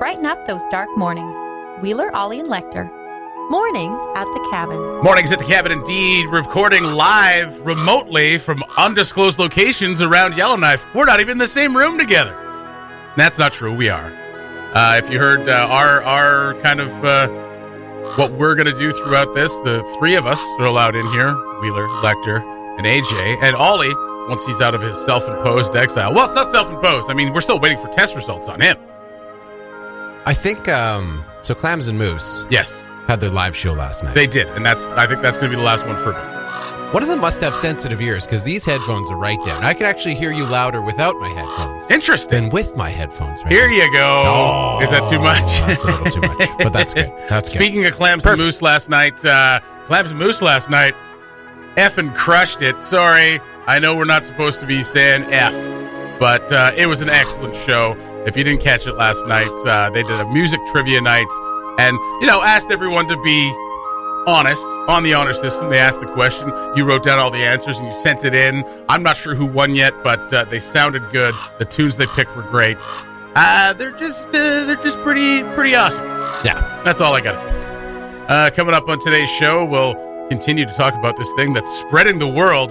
Brighten up those dark mornings. Wheeler, Ollie, and Lekter. Mornings at the Cabin. Mornings at the Cabin, indeed. Recording live remotely from undisclosed locations around Yellowknife. We're not even in the same room together. That's not true. We are. If you heard our kind of what we're going to do throughout this, the three of us are allowed in here, Wheeler, Lekter, and AJ. And Ollie, once he's out of his self-imposed exile. Well, it's not self-imposed. I mean, we're still waiting for test results on him. I think, so Clams and Moose. Yes. Had their live show last night. They did, and I think that's going to be the last one for me. What is it must have sensitive ears? Because these headphones are right down. I can actually hear you louder without my headphones. Interesting. Than with my headphones. Right Here now. you go. Oh, is that too much? That's a little too much, but that's good. That's good. Speaking of Clams and Moose last night, effing crushed it. Sorry, I know we're not supposed to be saying F, but it was an excellent show. If you didn't catch it last night, they did a music trivia night and, asked everyone to be honest on the honor system. They asked the question. You wrote down all the answers and you sent it in. I'm not sure who won yet, but they sounded good. The tunes they picked were great. They're just pretty awesome. Yeah. That's all I got to say. Coming up on today's show, we'll continue to talk about this thing that's spreading the world.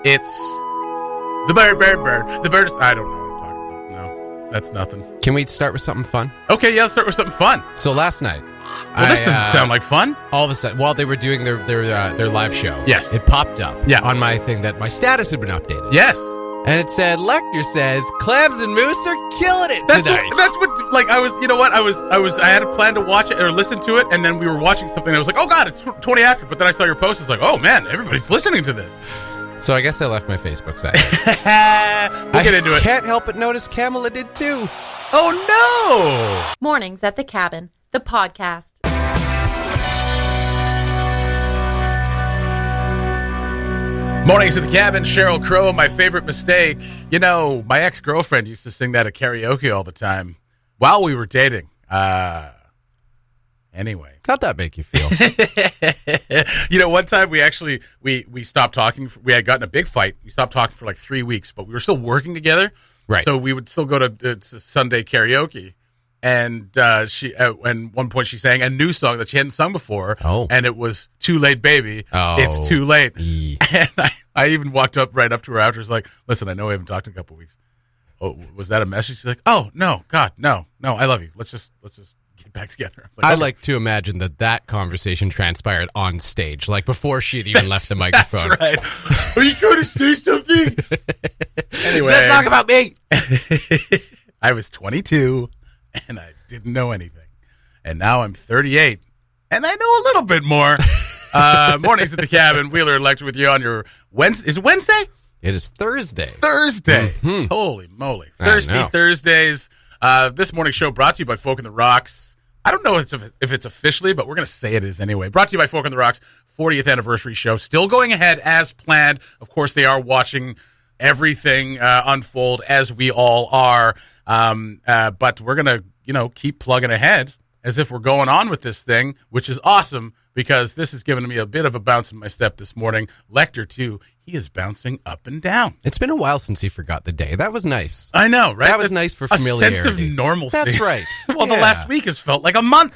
It's the bird. The bird is... I don't know. That's nothing. Can we start with something fun? Okay, yeah, let's start with something fun. So last night... Well, this doesn't sound like fun. All of a sudden, while they were doing their live show, yes, it popped up on my thing that my status had been updated. Yes. And it said, Lekter says, Clams and Moose are killing it tonight. That's what, like, I was, I had a plan to watch it or listen to it, and then we were watching something, and I was like, oh, God, it's 20 after. But then I saw your post, it's like, oh, man, everybody's listening to this. So I guess I left my Facebook site. We'll get into it. I can't help but notice Kamala did too. Oh, no. Mornings at the Cabin, the podcast. Mornings at the Cabin, Sheryl Crow, my favorite mistake. My ex-girlfriend used to sing that at karaoke all the time while we were dating. Anyway. How'd that make you feel? One time we stopped talking. We had gotten a big fight. We stopped talking for like 3 weeks, but we were still working together. Right. So we would still go to Sunday karaoke. And and one point she sang a new song that she hadn't sung before. Oh. And it was Too Late, Baby. Oh. It's Too Late. Yeah. And I even walked right up to her after. I was like, listen, I know we haven't talked in a couple of weeks. Oh, was that a message? She's like, oh, no, God, no, I love you. Let's just get back together. I like to imagine that conversation transpired on stage, like before she had even left the microphone. That's right. Are you trying to say something? Anyway. Let's talk about me. I was 22, and I didn't know anything. And now I'm 38, and I know a little bit more. Mornings at the Cabin, Wheeler and Lekter with you on your Wednesday. Is it Wednesday? It is Thursday. Mm-hmm. Holy moly. Thursdays. This morning's show brought to you by Folk in the Rocks. I don't know if it's officially, but we're going to say it is anyway. Brought to you by Folk in the Rocks, 40th anniversary show. Still going ahead as planned. Of course, they are watching everything unfold as we all are. But we're going to, keep plugging ahead as if we're going on with this thing, which is awesome because this has given me a bit of a bounce in my step this morning. Lekter, too. He is bouncing up and down. It's been a while since he forgot the day. That was nice. I know, right? That was nice for familiarity. A sense of normalcy. That's right. Well, the last week has felt like a month.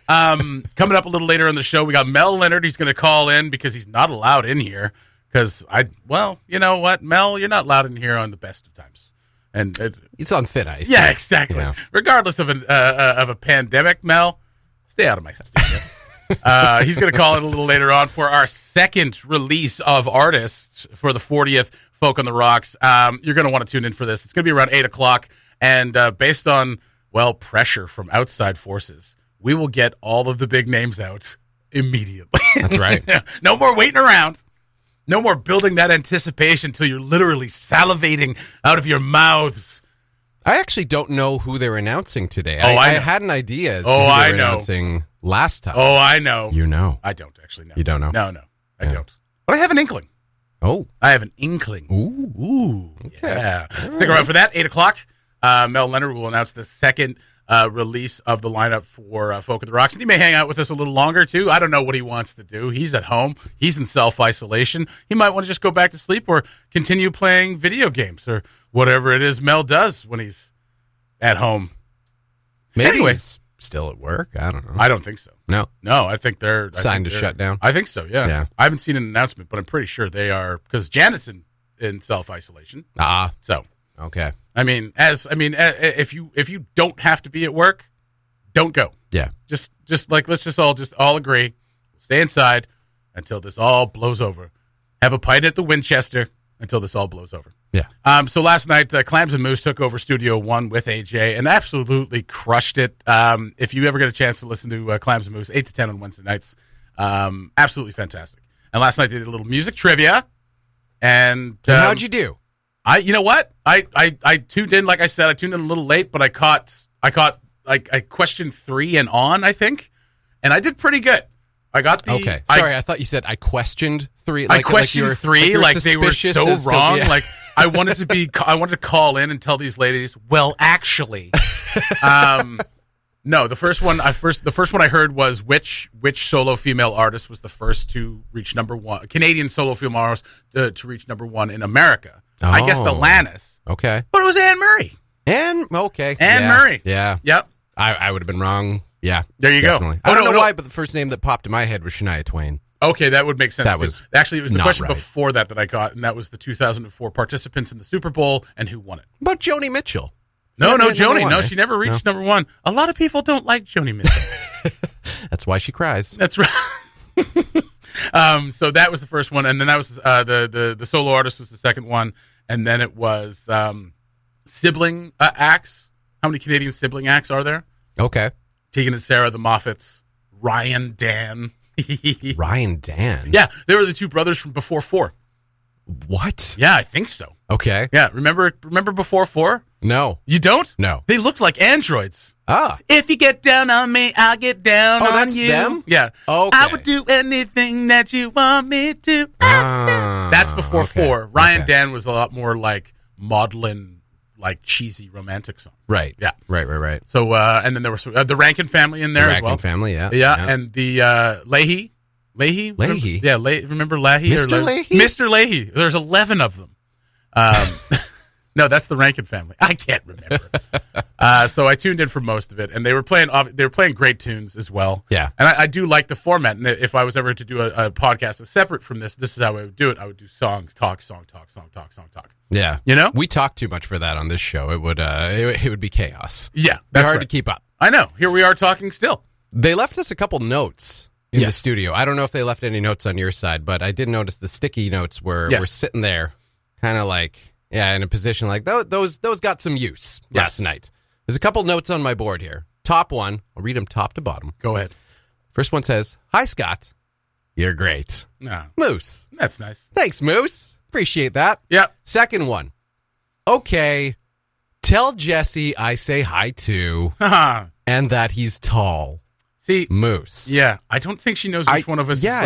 Coming up a little later in the show, we got Leonard. He's going to call in because he's not allowed in here. Because you know what, Mel, you're not allowed in here on the best of times. And it's on thin ice. Yeah, exactly. Yeah. Regardless of a pandemic, Mel, stay out of my studio. He's going to call in a little later on for our second release of artists for the 40th Folk on the Rocks. You're going to want to tune in for this. It's going to be around 8 o'clock. And based on, pressure from outside forces, we will get all of the big names out immediately. That's right. No more waiting around. No more building that anticipation until you're literally salivating out of your mouths. I actually don't know who they're announcing today. I had an idea as to who they were announcing last time. Oh, I know. You know. I don't actually know. You don't know? No, I don't. But I have an inkling. Oh. I have an inkling. Ooh. Okay. Yeah. Stick around for that. 8 o'clock. Leonard will announce the second release of the lineup for Folk of the Rocks. And he may hang out with us a little longer, too. I don't know what he wants to do. He's at home. He's in self-isolation. He might want to just go back to sleep or continue playing video games or whatever it is Mel does when he's at home. Maybe Anyway. he's still at work. I don't know. I don't think so. No. No, I think they're... Signed to shut down? I think so, yeah. Yeah. I haven't seen an announcement, but I'm pretty sure they are, because Janet's in self-isolation. Ah. So, Okay. if you don't have to be at work, don't go. Yeah. Let's just all agree. Stay inside until this all blows over. Have a pint at the Winchester until this all blows over. Yeah. So last night, Clams and Moose took over Studio One with AJ and absolutely crushed it. If you ever get a chance to listen to Clams and Moose, 8 to 10 on Wednesday nights, absolutely fantastic. And last night they did a little music trivia. And how'd you do? You know what? I tuned in, like I said, I tuned in a little late, but I caught like question 3 and on, I think, and I did pretty good. I got the... Okay. Sorry, I thought you said I questioned 3. I questioned 3, like they were so wrong. Yeah. Like I wanted to call in and tell these ladies, well, actually, no. The first one I heard was which solo female artist was the first to reach number 1, Canadian solo female artist to reach number 1 in America. Oh. I guess Alanis. Okay. But it was Anne Murray. Anne Anne Murray. Yeah. Yep. I would have been wrong. Yeah. There you definitely. go. I don't know why, but the first name that popped in my head was Shania Twain. Okay, that would make sense. That too. was Actually, it was the not question right. before that I got, and that was the 2004 participants in the Super Bowl and who won it. What about Joni Mitchell? No, Never hit number Joni. one, No, eh? she never reached No. number 1. A lot of people don't like Joni Mitchell. That's why she cries. That's right. So that was the first one, and then that was the solo artist was the second one, and then it was sibling acts. How many Canadian sibling acts are there? Okay. Tegan and Sarah, the Moffats, Ryan, Dan. Ryan Dan. Yeah, they were the two brothers from Before 4. What? Yeah, I think so. Okay. Yeah, remember Before 4? No. You don't? No. They looked like androids. Ah. If you get down on me, I'll get down on that's you. them? Yeah. Okay. I would do anything that you want me to. Ah, That's Before okay. 4. Ryan Okay. Dan was a lot more like maudlin, like cheesy romantic songs. Right. Yeah. Right. So, and then there was the Rankin family in there The as well. Rankin family, yeah. Yeah, and the Leahy. Leahy? Remember Leahy? Mr. Leahy? Mr. Leahy. There's 11 of them. No, that's the Rankin family. I can't remember. So I tuned in for most of it, and they were playing great tunes as well. Yeah. And I do like the format. And if I was ever to do a podcast that's separate from this is how I would do it. I would do song, talk. Yeah. You know? We talk too much for that on this show. It would be chaos. Yeah, Be that's hard right. to keep up. I know. Here we are talking still. They left us a couple notes in Yes. the studio. I don't know if they left any notes on your side, but I did notice the sticky notes were sitting there kind of like, in a position like those got some use last night. There's a couple notes on my board here. Top one, I'll read them top to bottom. Go ahead. First one says, "Hi, Scott. You're great." No, Moose. that's nice. Thanks, Moose. Appreciate that. Yep. Second one, "Okay, tell Jesse I say hi too and that he's tall." See, Moose. yeah, I don't think she knows which one of us is which. I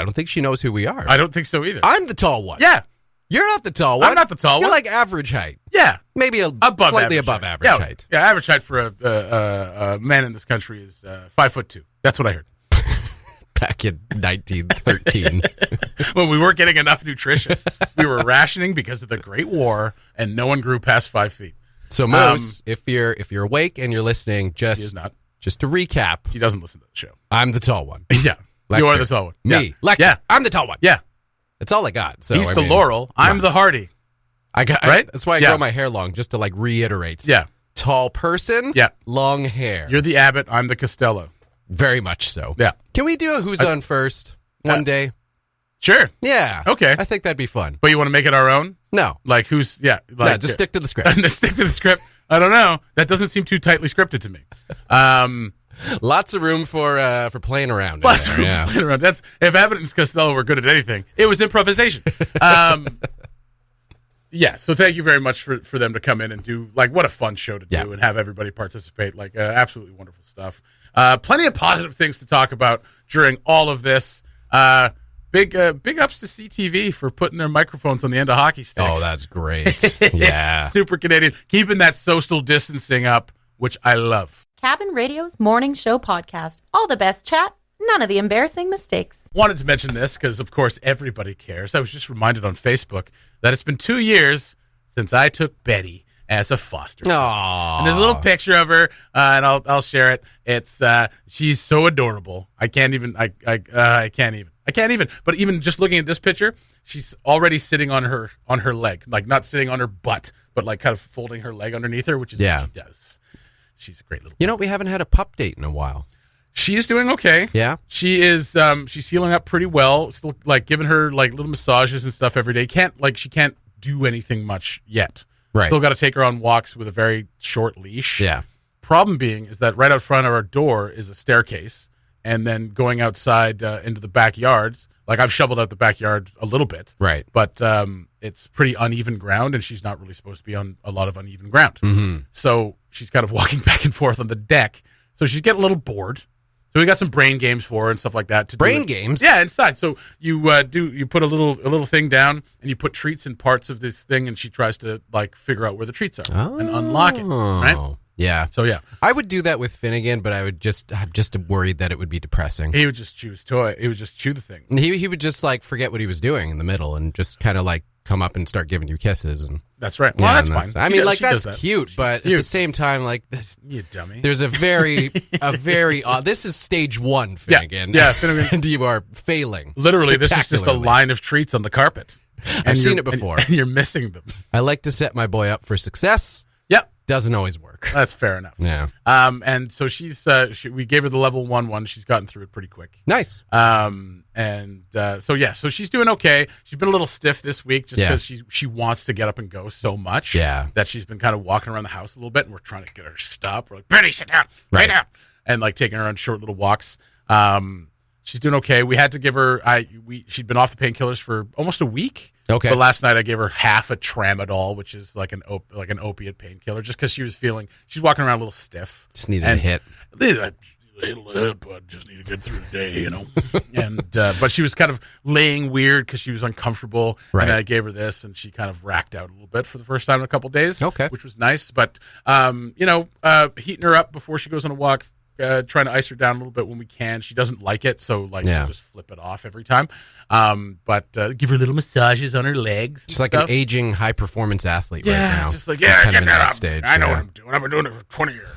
don't think she knows who we are. I don't think so either. I'm the tall one. Yeah. You're not the tall one. I'm not the tall You're one. like average height. Yeah. Maybe slightly above average height. Yeah, average height for a man in this country is 5'2". That's what I heard. Back in 1913. When we weren't getting enough nutrition. We were rationing because of the Great War, and no one grew past 5 feet. So, Moose, if you're awake and you're listening, He is not. just to recap, He doesn't listen to the show. I'm the tall one. Yeah. Lekter. You are the tall one. Me. Yeah. Lekter. Yeah. I'm the tall one. Yeah. That's all I got. So He's the Laurel. I'm the Hardy. Right? That's why I grow my hair long, just to like reiterate. Yeah. Tall person. Yeah. Long hair. You're the Abbott. I'm the Costello. Very much so. Yeah. Can we do a Who's On First one day? Sure. Yeah. Okay. I think that'd be fun. But you want to make it our own? No. Like who's, Just stick to the script. Stick to the script. I don't know. That doesn't seem too tightly scripted to me. Lots of room for playing around. Plus, that's if Abbott and Costello were good at anything, it was improvisation. Yeah, so thank you very much for them to come in and do, like, what a fun show to do and have everybody participate. Like, absolutely wonderful stuff. Plenty of positive things to talk about during all of this. Big ups to CTV for putting their microphones on the end of hockey sticks. Oh, that's great. Yeah. Super Canadian. Keeping that social distancing up, which I love. Cabin Radio's morning show podcast. All the best chat, none of the embarrassing mistakes. Wanted to mention this because, of course, everybody cares. I was just reminded on Facebook that it's been 2 years since I took Betty and it's a foster. Aww. And there's a little picture of her, and I'll share it. It's she's so adorable. I can't even. I can't even. But even just looking at this picture, she's already sitting on her leg, like not sitting on her butt, but like kind of folding her leg underneath her, which is what she does. She's a great little. You know, we haven't had a pup date in a while. She is doing okay. Yeah, she is. She's healing up pretty well. Still, like giving her like little massages and stuff every day. She can't do anything much yet. Right. Still got to take her on walks with a very short leash. Yeah. Problem being is that right out front of our door is a staircase, and then going outside into the backyards. Like I've shoveled out the backyard a little bit. Right. But it's pretty uneven ground, and she's not really supposed to be on a lot of uneven ground. Mm-hmm. So she's kind of walking back and forth on the deck. So she's getting a little bored. So we got some brain games for her and stuff like that. Brain games? Yeah, inside. So you put a little thing down, and you put treats in parts of this thing, and she tries to like figure out where the treats are and unlock it. Right? Yeah. So yeah, I would do that with Finnegan, but I'm just worried that it would be depressing. He would just chew his toy. He would just chew the thing. He would just like forget what he was doing in the middle and just kind of like come up and start giving you kisses. And that's right. Well, that's fine. I mean, like that's cute, but at the same time, like you dummy. There's a very this is stage 1, Finnegan. Yeah, Finnegan. And you are failing. Literally, this is just a line of treats on the carpet. I've seen it before, and you're missing them. I like to set my boy up for success. Yep. Doesn't always work. That's fair enough. Yeah. And so we gave her the level 1. She's gotten through it pretty quick. Nice. So she's doing okay. She's been a little stiff this week just because she wants to get up and go so much. Yeah. That she's been kind of walking around the house a little bit, and we're trying to get her to stop. We're like, Betty, sit down, lay down, and like taking her on short little walks. She's doing okay. We had to give her. She'd been off the painkillers for almost a week. Okay. But last night I gave her half a tramadol, which is like an opiate painkiller, just because she's walking around a little stiff. Just needed a hit. I just need to get through the day, you know. And but she was kind of laying weird because she was uncomfortable. Right. And I gave her this, and she kind of racked out a little bit for the first time in a couple of days. Okay. Which was nice. But heating her up before she goes on a walk. Trying to ice her down a little bit when we can. She doesn't like it, so she'll just flip it off every time. But give her little massages on her legs. She's like an aging high performance athlete right now. Just like kind of in that stage. I know what I'm doing. I've been doing it for 20 years.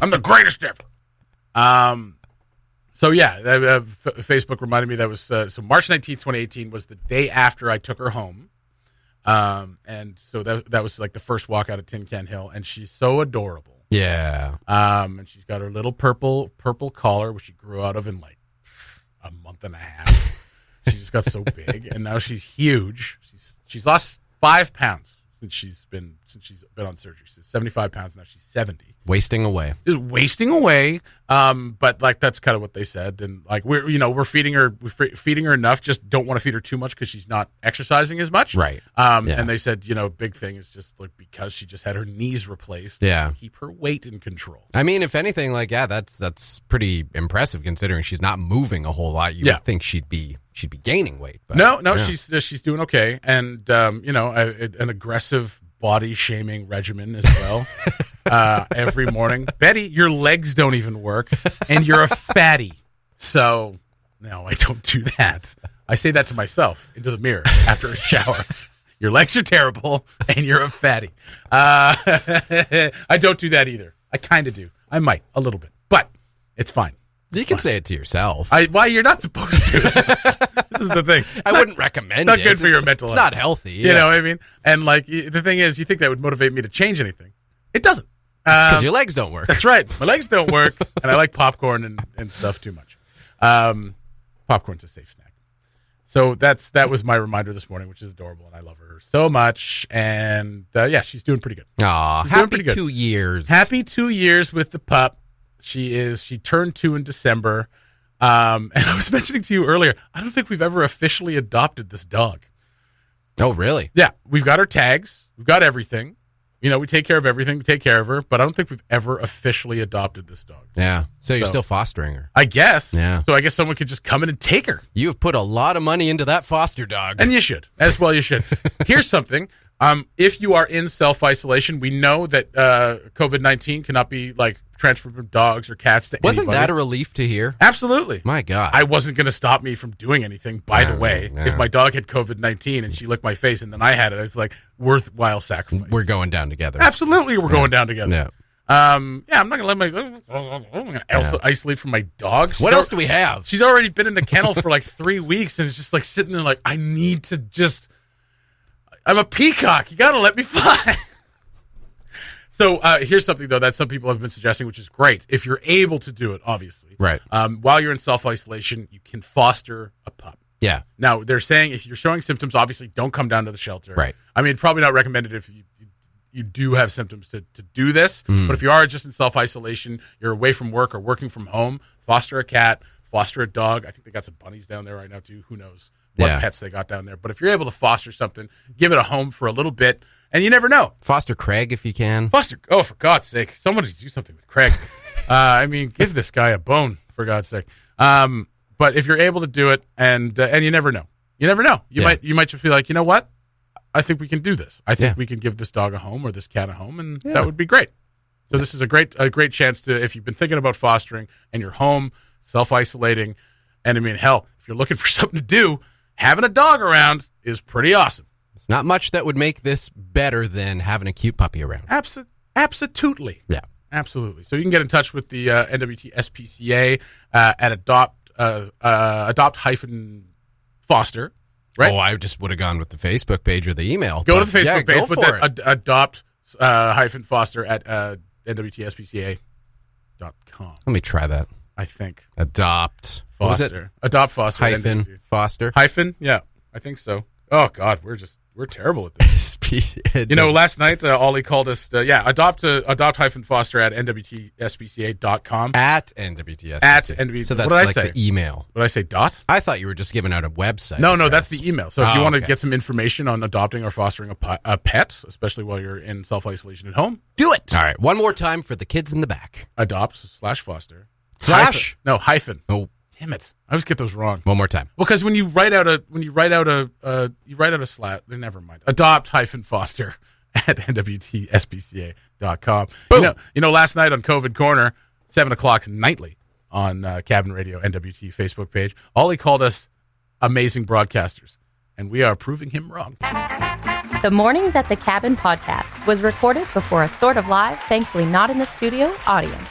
I'm the greatest ever. Facebook reminded me that was so March 19th, 2018 was the day after I took her home. And so that was like the first walk out of Tin Can Hill, and she's so adorable. Yeah. And she's got her little purple collar, which she grew out of in like a month and a half. She just got so big, and now she's huge. She's lost 5 pounds since she's been on surgery. She's 75 pounds now. She's 70. Wasting away. Just wasting away. But like that's kind of what they said, and like we're feeding her enough. Just don't want to feed her too much because she's not exercising as much. Right. And they said big thing is just like because she just had her knees replaced. Yeah. Keep her weight in control. I mean, if anything, like that's pretty impressive considering she's not moving a whole lot. You would think she'd be gaining weight. But no, she's doing okay, and an aggressive body shaming regimen as well. Every morning, Betty, your legs don't even work, and you're a fatty. So, no, I don't do that. I say that to myself into the mirror after a shower. Your legs are terrible, and you're a fatty. I don't do that either. I kind of do. I might a little bit, but it's fine. You can say it to yourself. Why you're not supposed to? This is the thing. I wouldn't recommend it. Not good for your mental health. It's not healthy. You know what I mean? And like the thing is, you think that would motivate me to change anything? It doesn't. Because your legs don't work. That's right. My legs don't work, and I like popcorn and stuff too much. Popcorn's a safe snack. So that was my reminder this morning, which is adorable, and I love her so much. And she's doing pretty good. Aw, happy 2 years. Happy 2 years with the pup. She turned 2 in December. And I was mentioning to you earlier, I don't think we've ever officially adopted this dog. Oh, really? Yeah, we've got her tags. We've got everything. We take care of everything. We take care of her, but I don't think we've ever officially adopted this dog. Yeah. So you're still fostering her. I guess. Yeah. So I guess someone could just come in and take her. You have put a lot of money into that foster dog. And you should. As well you should. Here's something. If you are in self-isolation, we know that COVID-19 cannot be like transfer from dogs or cats to Wasn't anybody. that a relief to hear? Absolutely. My God. I wasn't going to stop me from doing anything, by the way. No. If my dog had COVID-19 and she licked my face and then I had it, it's like worthwhile sacrifice. We're going down together. Absolutely, we're going down together. Yeah. I'm not going to let isolate from my dog. What else do we have? She's already been in the kennel for like 3 weeks and it's just like sitting there like, I need to just... I'm a peacock. You got to let me fly. So here's something, though, that some people have been suggesting, which is great. If you're able to do it, obviously. Right. While you're in self-isolation, you can foster a pup. Yeah. Now, they're saying if you're showing symptoms, obviously don't come down to the shelter. Right. I mean, probably not recommended if you do have symptoms to do this. But if you are just in self-isolation, you're away from work or working from home, foster a cat, foster a dog. I think they got some bunnies down there right now, too. Who knows what pets they got down there. But if you're able to foster something, give it a home for a little bit, and you never know. Foster Craig if you can. Oh, for God's sake. Somebody do something with Craig. I mean, give this guy a bone, for God's sake. But if you're able to do it, and you never know. You never know. You might just be like, you know what? I think we can do this. I think we can give this dog a home or this cat a home, and that would be great. So this is a great chance to, if you've been thinking about fostering and you're home, self-isolating, and I mean, hell, if you're looking for something to do, having a dog around is pretty awesome. It's not much that would make this better than having a cute puppy around. Absolutely. Yeah. Absolutely. So you can get in touch with the NWT SPCA at adopt-foster. Right? Oh, I just would have gone with the Facebook page or the email. Go to the Facebook page with that adopt-foster at nwtspca.com. Let me try that. I think. Adopt. Foster. What was it? Adopt Foster. Hyphen Foster. Hyphen? Yeah, I think so. Oh, God, we're terrible at this. Last night, Ollie called us, adopt-foster at nwtspca.com. At NWTSPCA. At NWT. So that's what did like I say? the email. What did I say, dot? I thought you were just giving out a website. No, address. that's the email. So if you want to get some information on adopting or fostering a pet, especially while you're in self-isolation at home, do it. All right, one more time for the kids in the back. Adopt/foster. Hyphen. Oh, damn it! I always get those wrong. One more time. Well, because when you write out a slat, never mind. Adopt-foster at nwtspca.com. Last night on COVID Corner, 7:00 nightly on Cabin Radio NWT Facebook page, Ollie called us amazing broadcasters, and we are proving him wrong. The Mornings at the Cabin podcast was recorded before a sort of live, thankfully not in the studio, audience.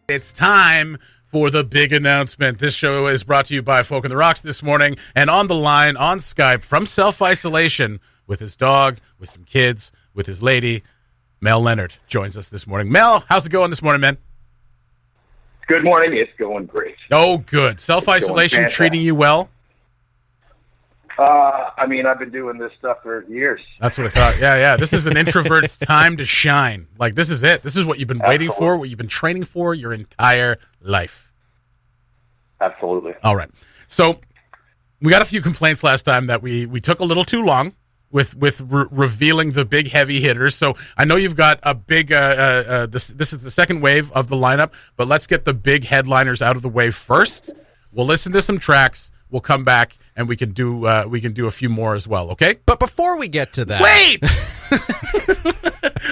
It's time for the big announcement. This show is brought to you by Folk in the Rocks this morning, and on the line, on Skype, from self-isolation, with his dog, with some kids, with his lady, Mel Leonard joins us this morning. Mel, how's it going this morning, man? Good morning. It's going great. Oh, good. Self-isolation treating you well? I've been doing this stuff for years. That's what I thought. Yeah. This is an introvert's time to shine. Like, this is it. This is what you've been waiting for, what you've been training for your entire life. Absolutely. All right. So we got a few complaints last time that we took a little too long with revealing the big heavy hitters. So I know you've got a big this is the second wave of the lineup, but let's get the big headliners out of the way first. We'll listen to some tracks. We'll come back and we can do a few more as well, okay? But before we get to that, wait.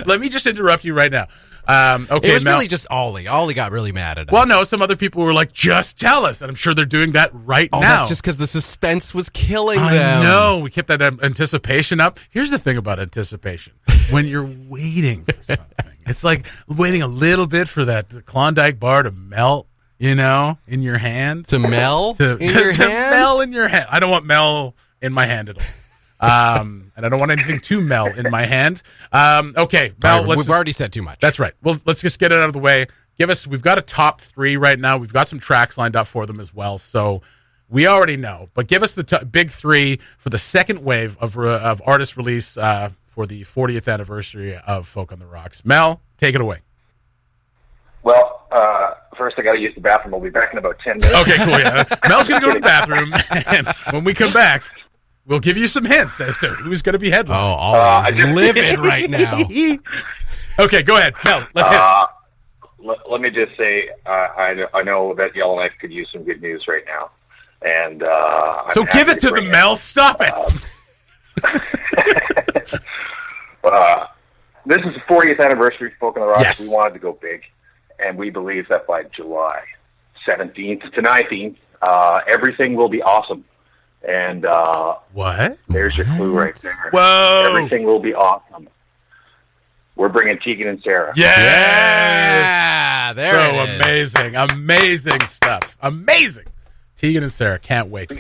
Let me just interrupt you right now. Okay, it was Mel. really just Ollie. Ollie got really mad at us. Well, no, some other people were like, just tell us. And I'm sure they're doing that right now. That's just because the suspense was killing them. I know. We kept that anticipation up. Here's the thing about anticipation. When you're waiting for something, it's like waiting a little bit for that Klondike bar to melt, in your hand. To mel? To mel in your hand. I don't want mel in my hand at all. And I don't want anything to mel in my hand. Okay, Mel, we've already said too much. That's right. Well, let's just get it out of the way. We've got a top three right now. We've got some tracks lined up for them as well. So we already know. But give us the big three for the second wave of artist release for the 40th anniversary of Folk on the Rocks. Mel, take it away. Well, first I got to use the bathroom. I'll be back in about 10 minutes. Okay, cool. Yeah, Mel's going to go to the bathroom, and when we come back, we'll give you some hints as to who's going to be headlining. Oh, Ollie's livid right now. Okay, go ahead, Mel. Let's hit it. Let me just say, I know that Yellowknife could use some good news right now, and so give it to the Mel. Stop it. this is the 40th anniversary of Folk on the Rocks. Yes. We wanted to go big, and we believe that by July 17th to 19th, everything will be awesome. And what? There's your clue right there. Whoa! Everything will be awesome. We're bringing Tegan and Sarah. Yes! There so it is. amazing. Amazing stuff. Amazing. Tegan and Sarah. Can't wait.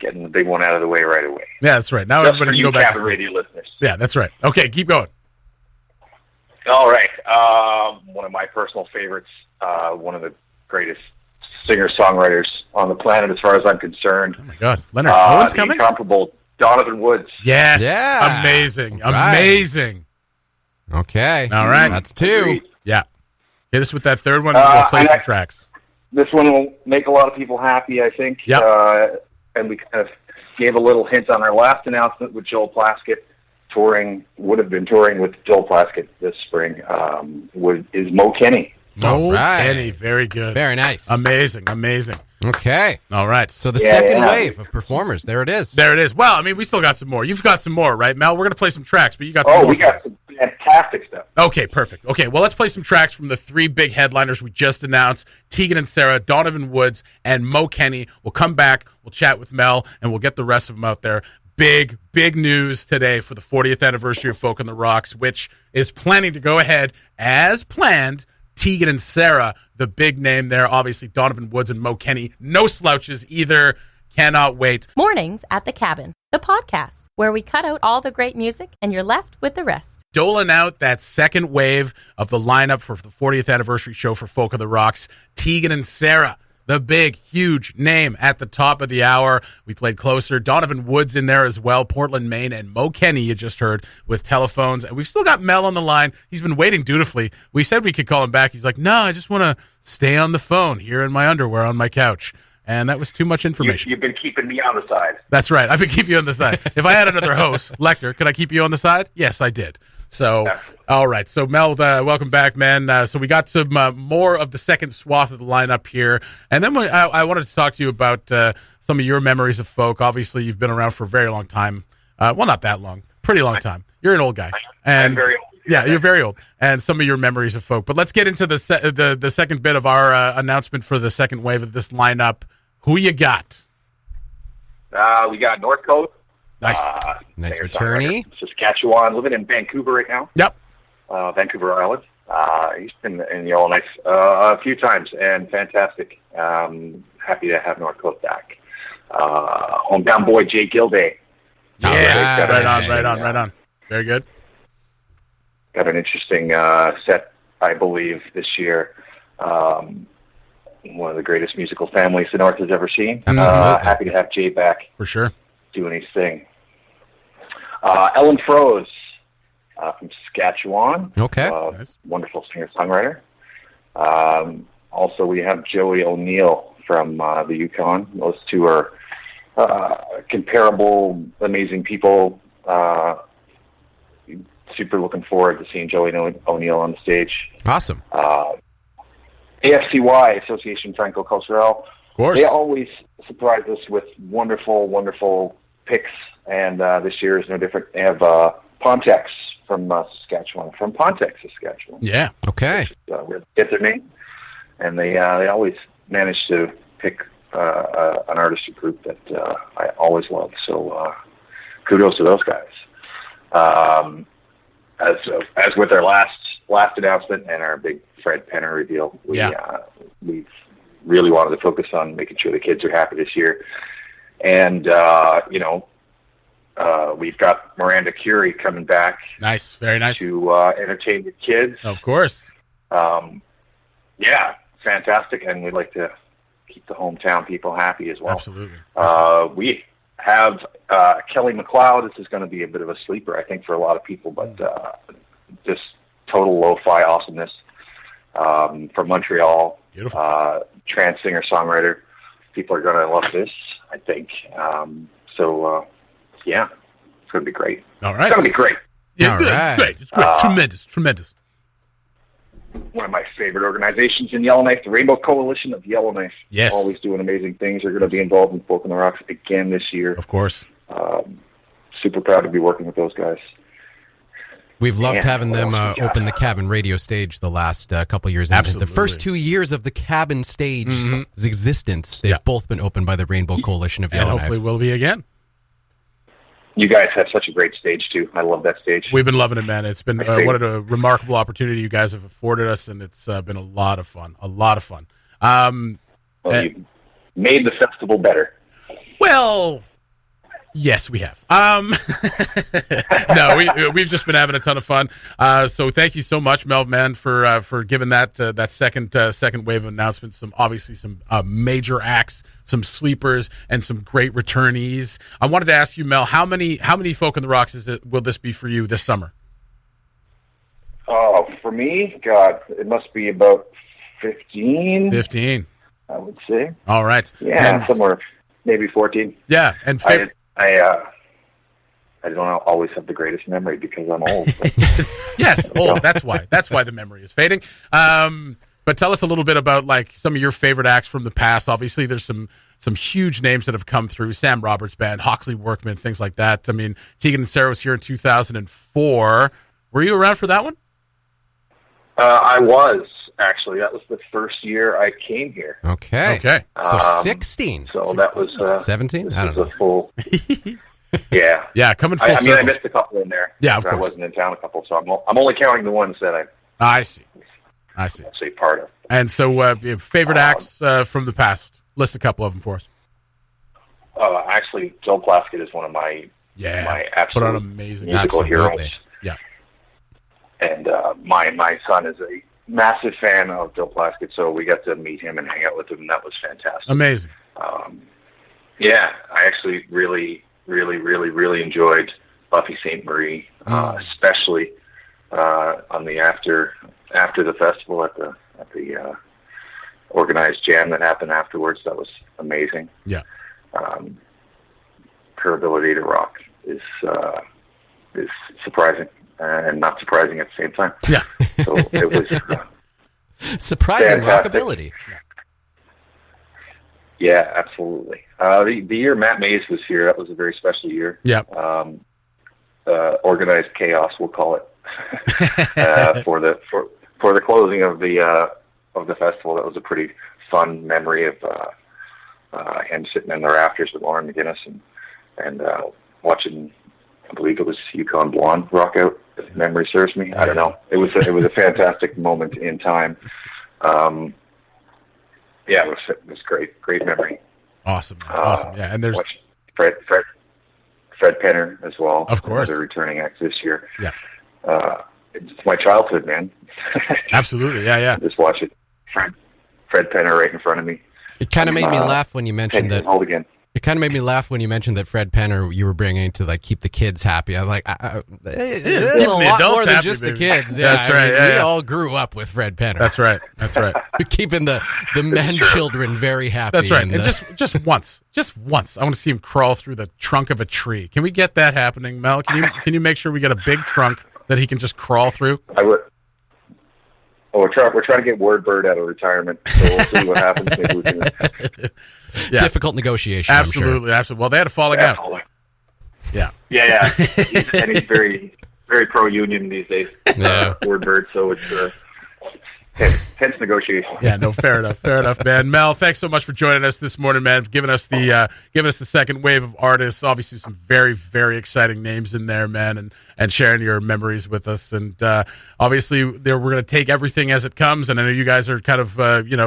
Getting the big one out of the way right away. Yeah, that's right. Now Just everybody for can you go back. Cabin Radio listeners. Yeah, that's right. Okay, keep going. All right. One of my personal favorites, one of the greatest singer-songwriters on the planet as far as I'm concerned. Oh, my God. Leonard Cohen's coming? Incomparable Donovan Woods. Yes. Yeah. Amazing. Right. Amazing. Okay. All right. That's 2. Agreed. Yeah. Hit us with that third one and we'll play some tracks. This one will make a lot of people happy, I think. Yep. And we kind of gave a little hint on our last announcement with Joel Plaskett. Would have been touring with Joel Plaskett this spring, is Mo Kenny. Mo right. Kenny. Very good. Very nice. Amazing. Amazing. Okay. All right. So the second wave of performers, there it is. There it is. Well, I mean, we still got some more. You've got some more, right, Mel? We're going to play some tracks, but you got some more. We got some fantastic stuff. Okay, perfect. Okay, well, let's play some tracks from the 3 big headliners we just announced, Tegan and Sarah, Donovan Woods, and Mo Kenny. We'll come back, we'll chat with Mel, and we'll get the rest of them out there. Big, big news today for the 40th anniversary of Folk on the Rocks, which is planning to go ahead as planned. Tegan and Sarah, the big name there. Obviously, Donovan Woods and Mo Kenny. No slouches either. Cannot wait. Mornings at the Cabin, the podcast, where we cut out all the great music and you're left with the rest. Doling out that second wave of the lineup for the 40th anniversary show for Folk on the Rocks. Tegan and Sarah, the big, huge name at the top of the hour. We played Closer. Donovan Woods in there as well, Portland, Maine, and Mo Kenny, you just heard, with telephones. And we've still got Mel on the line. He's been waiting dutifully. We said we could call him back. He's like, no, I just want to stay on the phone here in my underwear on my couch. And that was too much information. You've been keeping me on the side. That's right. I've been keeping you on the side. If I had another host, Lekter, could I keep you on the side? Yes, I did. So, all right. So, Mel, welcome back, man. So we got some more of the second swath of the lineup here. And then I wanted to talk to you about some of your memories of folk. Obviously, you've been around for a very long time. Well, not that long. Pretty long time. You're an old guy. I'm very old. Yeah, you're very old. And some of your memories of folk. But let's get into the second bit of our announcement for the second wave of this lineup. Who you got? We got North Coast. Nice. Nice returnee. Saskatchewan, living in Vancouver right now. Yep. Vancouver Island. He's been in Yellowknife a few times and fantastic. Happy to have North Coast back. Hometown boy Jay Gilday. Yeah, right on. Very good. Got an interesting set, I believe, this year. One of the greatest musical families the North has ever seen. Happy to have Jay back. For sure. Doing his thing. Ellen Froese from Saskatchewan. Okay. Nice. Wonderful singer-songwriter. Also, we have Joey O'Neill from the Yukon. Those two are comparable, amazing people. Super looking forward to seeing Joey O'Neill on the stage. Awesome. AFCY, Association Franco-Culturelle. Of course. They always surprise us with wonderful, wonderful picks, and this year is no different. They have Pontex from Saskatchewan, from Pontex, Saskatchewan. Yeah. Okay. Where they get their name, and they always manage to pick an artist or group that I always love. So kudos to those guys. As with our last announcement and our big Fred Penner reveal, we really wanted to focus on making sure the kids are happy this year. And, we've got Miranda Curie coming back. Nice. Very nice. To entertain the kids. Of course. Yeah, fantastic. And we'd like to keep the hometown people happy as well. Absolutely. We have Kelly McLeod. This is going to be a bit of a sleeper, I think, for a lot of people, but just total lo-fi awesomeness. From Montreal, beautiful. Trans singer-songwriter. People are going to love this, I think. Yeah, it's going to be great. All right. It's going to be great. Yeah, All good. right. Great. It's great. Tremendous. One of my favorite organizations in Yellowknife, the Rainbow Coalition of Yellowknife. Yes. Always doing amazing things. They're going to be involved in Folk on the Rocks again this year. Of course. Super proud to be working with those guys. We've loved having them open the Cabin radio stage the last couple years. Absolutely. The first 2 years of the Cabin stage's existence, they've both been opened by the Rainbow Coalition of Yellowknife. And hopefully will be again. You guys have such a great stage, too. I love that stage. We've been loving it, man. It's been what a remarkable opportunity you guys have afforded us, and it's been a lot of fun. A lot of fun. You made the festival better. Well, yes, we have. No, we've just been having a ton of fun. So thank you so much, Mel, man, for giving that second wave of announcements. Some major acts, some sleepers, and some great returnees. I wanted to ask you, Mel, how many Folk in the Rocks will this be for you this summer? Oh, for me, God, it must be about 15. 15, I would say. All right. Yeah, somewhere maybe 14. Yeah, and I don't always have the greatest memory because I'm old. Yes, old. That's why the memory is fading. But tell us a little bit about like some of your favorite acts from the past. Obviously, there's some huge names that have come through. Sam Roberts Band, Hawksley Workman, things like that. I mean, Tegan and Sarah was here in 2004. Were you around for that one? I was, actually. That was the first year I came here. Okay. So 16. So that was 17? I don't know. A full... Yeah. Yeah, coming full circle. I missed a couple in there. Yeah, of course. I wasn't in town a couple, so I'm only counting the ones that I see. Actually part of. And so favorite acts from the past. List a couple of them for us. Actually, Joe Plaskett is one of my absolute put on amazing musical heroes. Yeah. And my son is a massive fan of Joe Plaskett, so we got to meet him and hang out with him, and that was fantastic. Amazing. Yeah, I actually really enjoyed Buffy St. Marie, especially on the after the festival at the organized jam that happened afterwards. That was amazing. Yeah. Her ability to rock is surprising and not surprising at the same time. Yeah. So it was surprising fantastic. rockability. Yeah, absolutely. The year Matt Mays was here, that was a very special year. Yeah. Organized chaos, we'll call it, for the closing of the festival. That was a pretty fun memory of him sitting in the rafters with Lauren McGinnis and watching. I believe it was Yukon Blonde rock out, if memory serves me. I don't know. It was a fantastic moment in time. Yeah, it was great memory. Awesome. Yeah, and there's Fred Penner as well. Of course, another returning act this year. Yeah, it's my childhood, man. Absolutely, yeah. Just watch it. Fred Penner right in front of me. It kind of made me laugh when you mentioned that. Hold again. It kind of made me laugh when you mentioned that Fred Penner you were bringing to like keep the kids happy. I'm like, it's a lot more than just the kids. Yeah, that's right. We all grew up with Fred Penner. That's right. Keeping the men children very happy. That's right. And just once, I want to see him crawl through the trunk of a tree. Can we get that happening, Mel? Can you make sure we get a big trunk that he can just crawl through? I would. Oh, we're trying to get Wordbird out of retirement, so we'll see what happens. Maybe we can... Yeah. Difficult negotiation. Absolutely, absolutely. Well, they had a falling out. Yeah. And he's very, very pro-union these days. Wordbird, so it's tense negotiation. Yeah, no, fair enough, man. Mel, thanks so much for joining us this morning, man. Giving us the second wave of artists. Obviously, some very, very exciting names in there, man, and sharing your memories with us. And obviously, we're going to take everything as it comes. And I know you guys are kind of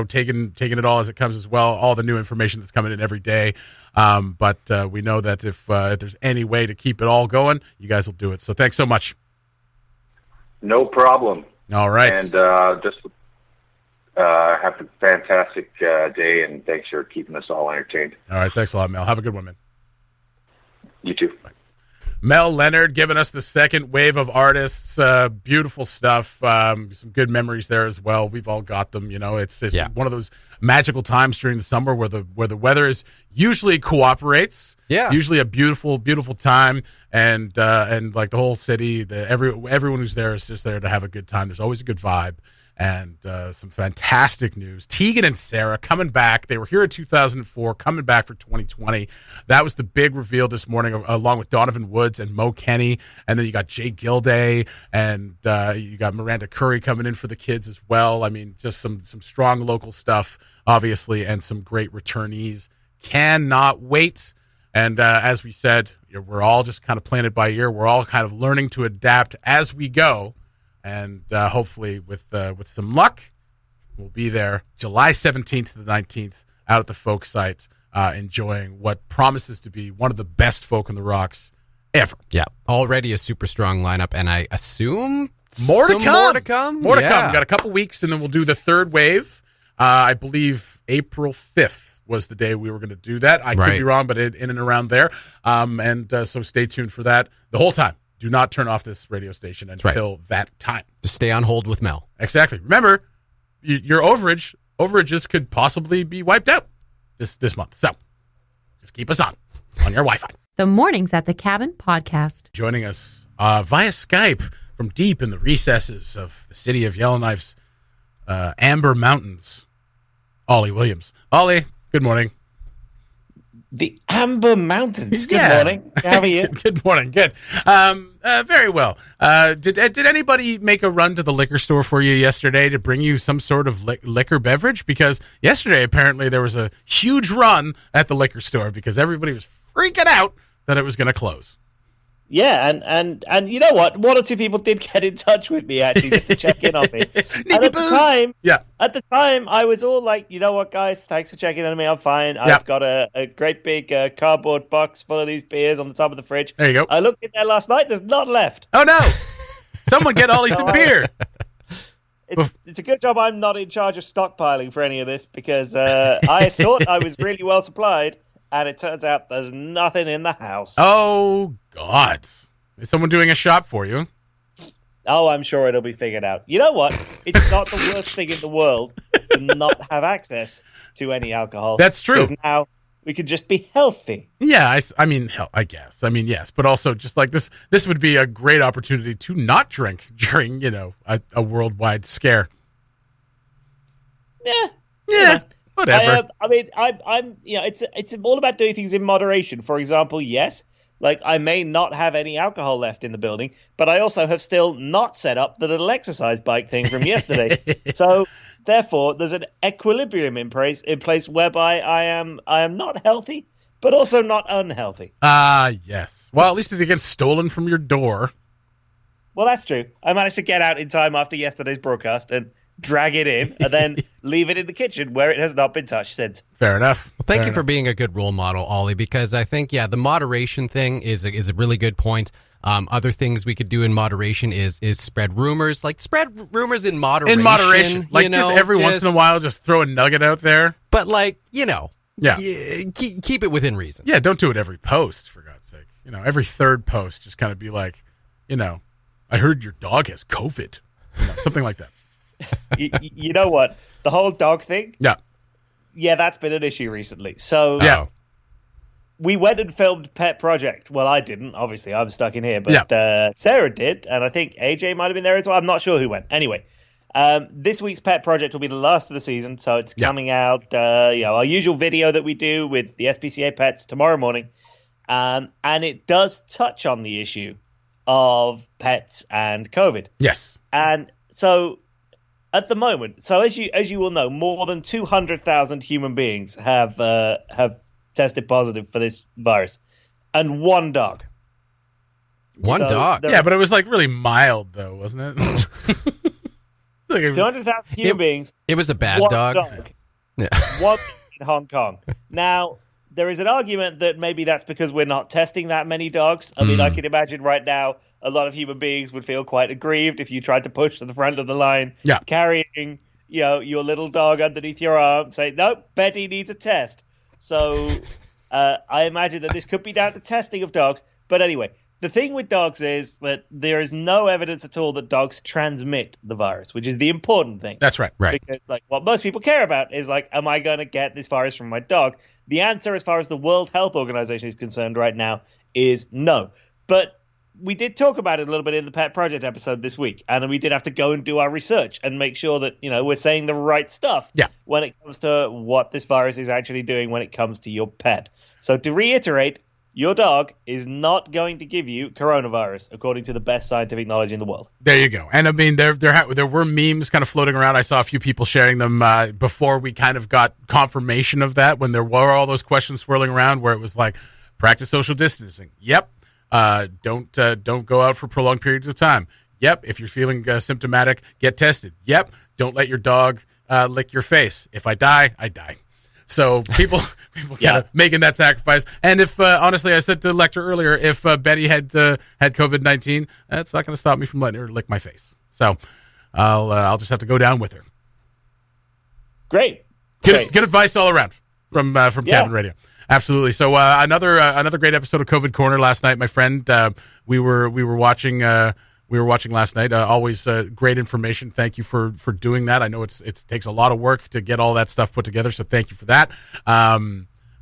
taking it all as it comes as well. All the new information that's coming in every day. But we know that if there's any way to keep it all going, you guys will do it. So thanks so much. No problem. All right. And just have a fantastic day, and thanks for keeping us all entertained. All right. Thanks a lot, Mel. Have a good one, man. You too. Bye. Mel Leonard giving us the second wave of artists. Beautiful stuff. Some good memories there as well. We've all got them. It's one of those magical times during the summer where the weather is usually cooperates. Yeah. Usually a beautiful, beautiful time, and like the whole city, everyone who's there is just there to have a good time. There's always a good vibe. and some fantastic news. Tegan and Sarah coming back. They were here in 2004, coming back for 2020. That was the big reveal this morning, along with Donovan Woods and Mo Kenny. And then you got Jay Gilday, and you got Miranda Curry coming in for the kids as well. I mean, just some strong local stuff, obviously, and some great returnees. Cannot wait. And as we said, we're all just kind of playing it by ear. We're all kind of learning to adapt as we go. And hopefully with some luck, we'll be there July 17th to the 19th out at the Folk site, enjoying what promises to be one of the best Folk in the Rocks ever. Yeah, already a super strong lineup, and I assume more to come. More to come. More to come. We've got a couple weeks, and then we'll do the third wave. I believe April 5th. Was the day we were going to do that. I could be wrong, but in and around there. So stay tuned for that the whole time. Do not turn off this radio station until that time. Just stay on hold with Mel. Exactly. Remember, your overages could possibly be wiped out this month. So just keep us on your Wi-Fi. The Mornings at the Cabin podcast. Joining us via Skype from deep in the recesses of the city of Yellowknife's Amber Mountains, Ollie Williams. Ollie, good morning. The Amber Mountains. Good morning. How are you? Good morning. Good. Very well. Did anybody make a run to the liquor store for you yesterday to bring you some sort of liquor beverage? Because yesterday, apparently, there was a huge run at the liquor store because everybody was freaking out that it was going to close. Yeah, and you know what? One or two people did get in touch with me, actually, just to check in on me. And at the time, I was all like, you know what, guys? Thanks for checking on me. I'm fine. I've got a great big cardboard box full of these beers on the top of the fridge. There you go. I looked in there last night. There's not left. Oh, no. Someone get Ollie some beer. It's a good job I'm not in charge of stockpiling for any of this because I thought I was really well supplied. And it turns out there's nothing in the house. Oh, God. Is someone doing a shop for you? Oh, I'm sure it'll be figured out. You know what? It's not the worst thing in the world to not have access to any alcohol. That's true. Because now we could just be healthy. Yeah, I mean, I guess. I mean, yes. But also, just like this would be a great opportunity to not drink during, a worldwide scare. Yeah. Yeah. Whatever. I'm it's all about doing things in moderation. For example, yes, like I may not have any alcohol left in the building, but I also have still not set up the little exercise bike thing from yesterday. So therefore, there's an equilibrium in place whereby I am not healthy, but also not unhealthy. Yes. Well, at least if it gets stolen from your door. Well, that's true. I managed to get out in time after yesterday's broadcast and drag it in, and then leave it in the kitchen where it has not been touched since. Fair enough. Well, thank you for being a good role model, Ollie, because I think, the moderation thing is a really good point. Other things we could do in moderation is spread rumors. Like, spread rumors in moderation. In moderation. Like, just every once in a while, just throw a nugget out there. But, like, Yeah. Keep it within reason. Yeah, don't do it every post, for God's sake. Every third post, just kind of be like, I heard your dog has COVID. Something like that. You know what? The whole dog thing? Yeah, that's been an issue recently. So we went and filmed Pet Project. Well, I didn't. Obviously, I'm stuck in here. But Sarah did, and I think AJ might have been there as well. I'm not sure who went. Anyway, this week's Pet Project will be the last of the season, so it's coming out, our usual video that we do with the SPCA pets tomorrow morning. And it does touch on the issue of pets and COVID. Yes. And so at the moment, as you will know, more than 200,000 human beings have tested positive for this virus, and one dog. One dog? Yeah, but it was like really mild, though, wasn't it? 200,000 human beings. It was a bad dog. Yeah. One in Hong Kong. Now, there is an argument that maybe that's because we're not testing that many dogs. I mean, I can imagine right now a lot of human beings would feel quite aggrieved if you tried to push to the front of the line, carrying your little dog underneath your arm, say, nope, Betty needs a test. So I imagine that this could be down to testing of dogs. But anyway, the thing with dogs is that there is no evidence at all that dogs transmit the virus, which is the important thing. That's right. Because what most people care about is am I going to get this virus from my dog? The answer, as far as the World Health Organization is concerned right now, is no. But we did talk about it a little bit in the Pet Project episode this week, and we did have to go and do our research and make sure that, we're saying the right stuff when it comes to what this virus is actually doing when it comes to your pet. So to reiterate, your dog is not going to give you coronavirus, according to the best scientific knowledge in the world. There you go. And I mean, there were memes kind of floating around. I saw a few people sharing them before we kind of got confirmation of that, when there were all those questions swirling around where it was like, practice social distancing. Yep. Don't go out for prolonged periods of time. Yep. If you're feeling symptomatic, get tested. Yep. Don't let your dog lick your face. If I die, I die. So people kind of making that sacrifice. And if honestly, I said to Lekter earlier, if Betty had COVID-19, that's not going to stop me from letting her lick my face. So I'll just have to go down with her. Great. Good advice all around from Cabin Radio. Absolutely. So another great episode of COVID Corner last night, my friend. We were watching last night. Always great information. Thank you for doing that. I know it takes a lot of work to get all that stuff put together, so thank you for that.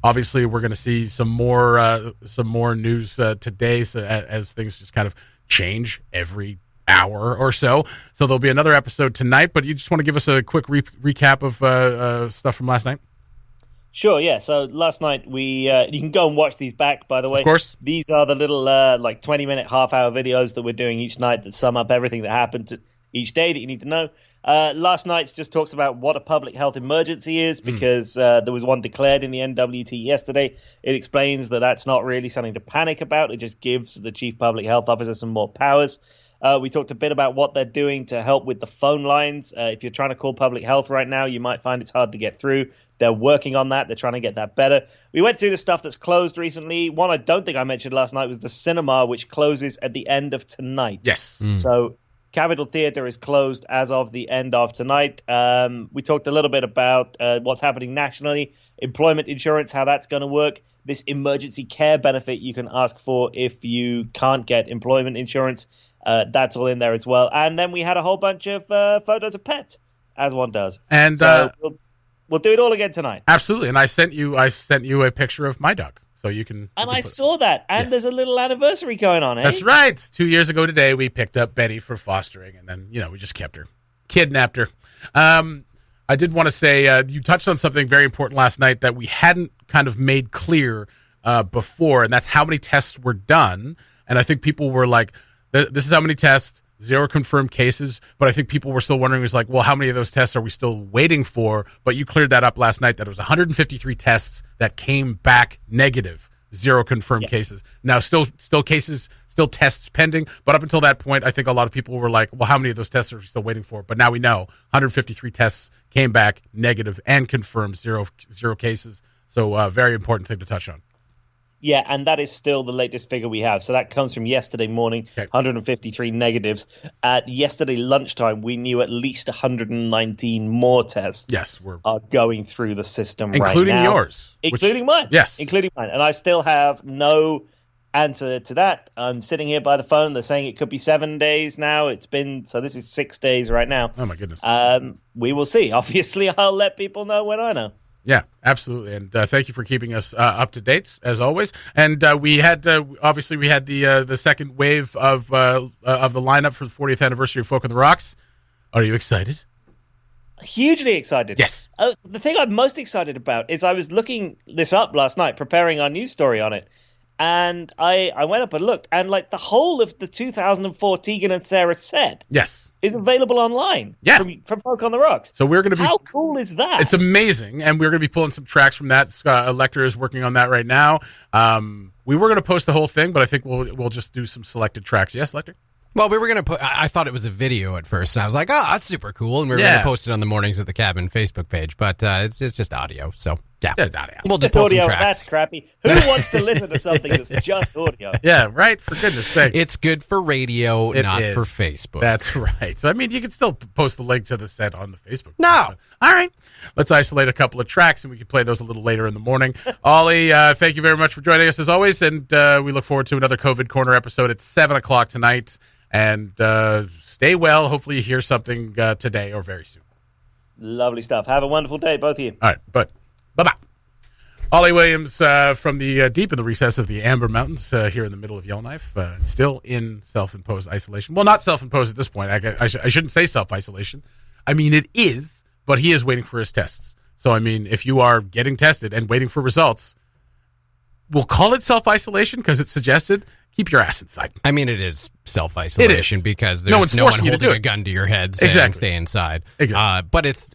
Obviously, we're going to see some more news today, so as things just kind of change every hour or so. So there'll be another episode tonight. But you just want to give us a quick recap of stuff from last night? Sure, yeah. So last night you can go and watch these back, by the way. Of course. These are the little 20-minute, half-hour videos that we're doing each night that sum up everything that happened each day that you need to know. Last night's just talks about what a public health emergency is, because there was one declared in the NWT yesterday. It explains that that's not really something to panic about. It just gives the chief public health officer some more powers. We talked a bit about what they're doing to help with the phone lines. If you're trying to call public health right now, you might find it's hard to get through. They're working on that. They're trying to get that better. We went through the stuff that's closed recently. One I don't think I mentioned last night was the cinema, which closes at the end of tonight. Yes. So Capitol Theatre is closed as of the end of tonight. We talked a little bit about what's happening nationally, employment insurance, how that's going to work, this emergency care benefit you can ask for if you can't get employment insurance. That's all in there as well. And then we had a whole bunch of photos of pets, as one does. And so we'll do it all again tonight. Absolutely. And I sent you a picture of my dog, so you can. And I saw that. And there's a little anniversary going on, eh? That's right. 2 years ago today, we picked up Betty for fostering, and then we just kept her, kidnapped her. I did want to say you touched on something very important last night that we hadn't kind of made clear before, and that's how many tests were done. And I think people were like, "This is how many tests." 0 confirmed cases, but I think people were still wondering, was like, well, how many of those tests are we still waiting for? But you cleared that up last night, that it was 153 tests that came back negative, 0 confirmed cases. Now, still cases, still tests pending, but up until that point, I think a lot of people were like, well, how many of those tests are we still waiting for? But now we know 153 tests came back negative and confirmed 0 cases. So very important thing to touch on. Yeah, and that is still the latest figure we have. So that comes from yesterday morning, 153 negatives. At yesterday lunchtime, we knew at least 119 more tests are going through the system right now. Including yours. Including mine. Yes. Including mine. And I still have no answer to that. I'm sitting here by the phone. They're saying it could be 7 days now. So this is 6 days right now. Oh, my goodness. We will see. Obviously, I'll let people know when I know. Yeah, absolutely, and thank you for keeping us up to date as always. And we had the second wave of the lineup for the 40th anniversary of Folk on the Rocks. Are you excited? Hugely excited. Yes. The thing I'm most excited about is I was looking this up last night, preparing our news story on it, and I went up and looked, and the whole of the 2004 Tegan and Sarah set. Yes. Is available online from Folk on the Rocks. So we're going to be. How cool is that? It's amazing, and we're going to be pulling some tracks from that. Lekter is working on that right now. We were going to post the whole thing, but I think we'll just do some selected tracks. Yes, Lekter? Well, we were going to put. I thought it was a video at first, and I was like, "Oh, that's super cool." And we were going to post it on the Mornings at the Cabin Facebook page, but it's just audio. So yeah, we'll just pull audio. Some tracks. That's crappy. Who wants to listen to something that's just audio? Yeah, right. For goodness' sake, it's good for radio, not for Facebook. That's right. So, I mean, you can still post the link to the set on the Facebook. No. All right. Let's isolate a couple of tracks, and we can play those a little later in the morning. Ollie, thank you very much for joining us as always, and we look forward to another COVID Corner episode at 7:00 tonight. And stay well. Hopefully you hear something today or very soon. Lovely stuff. Have a wonderful day, both of you. All right, bye-bye. Ollie Williams from the deep in the recess of the Amber Mountains here in the middle of Yellowknife, still in self-imposed isolation. Well, not self-imposed at this point. I shouldn't say self-isolation. I mean, it is, but he is waiting for his tests. So, I mean, if you are getting tested and waiting for results, we'll call it self-isolation because it's suggested. Keep your ass inside. I mean, it is self-isolation because there's no one holding a gun to your head saying stay inside. Exactly. But it's,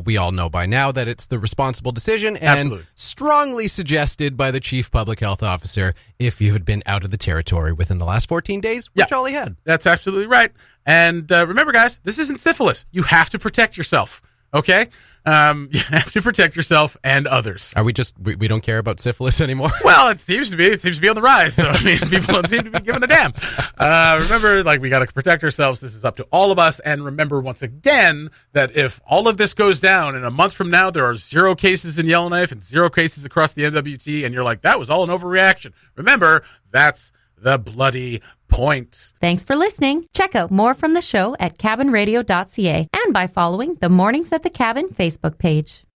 we all know by now that it's the responsible decision and strongly suggested by the chief public health officer if you had been out of the territory within the last 14 days, which Ollie had. That's absolutely right. And remember, guys, this isn't syphilis. You have to protect yourself, okay? You have to protect yourself and others. Are we don't care about syphilis anymore? Well, it seems to be on the rise. So, I mean, people don't seem to be giving a damn. Remember, we got to protect ourselves. This is up to all of us. And remember, once again, that if all of this goes down and a month from now, there are 0 cases in Yellowknife and 0 cases across the NWT, and you're like, that was all an overreaction. Remember, that's the bloody point. Thanks for listening. Check out more from the show at cabinradio.ca and by following the Mornings at the Cabin Facebook page.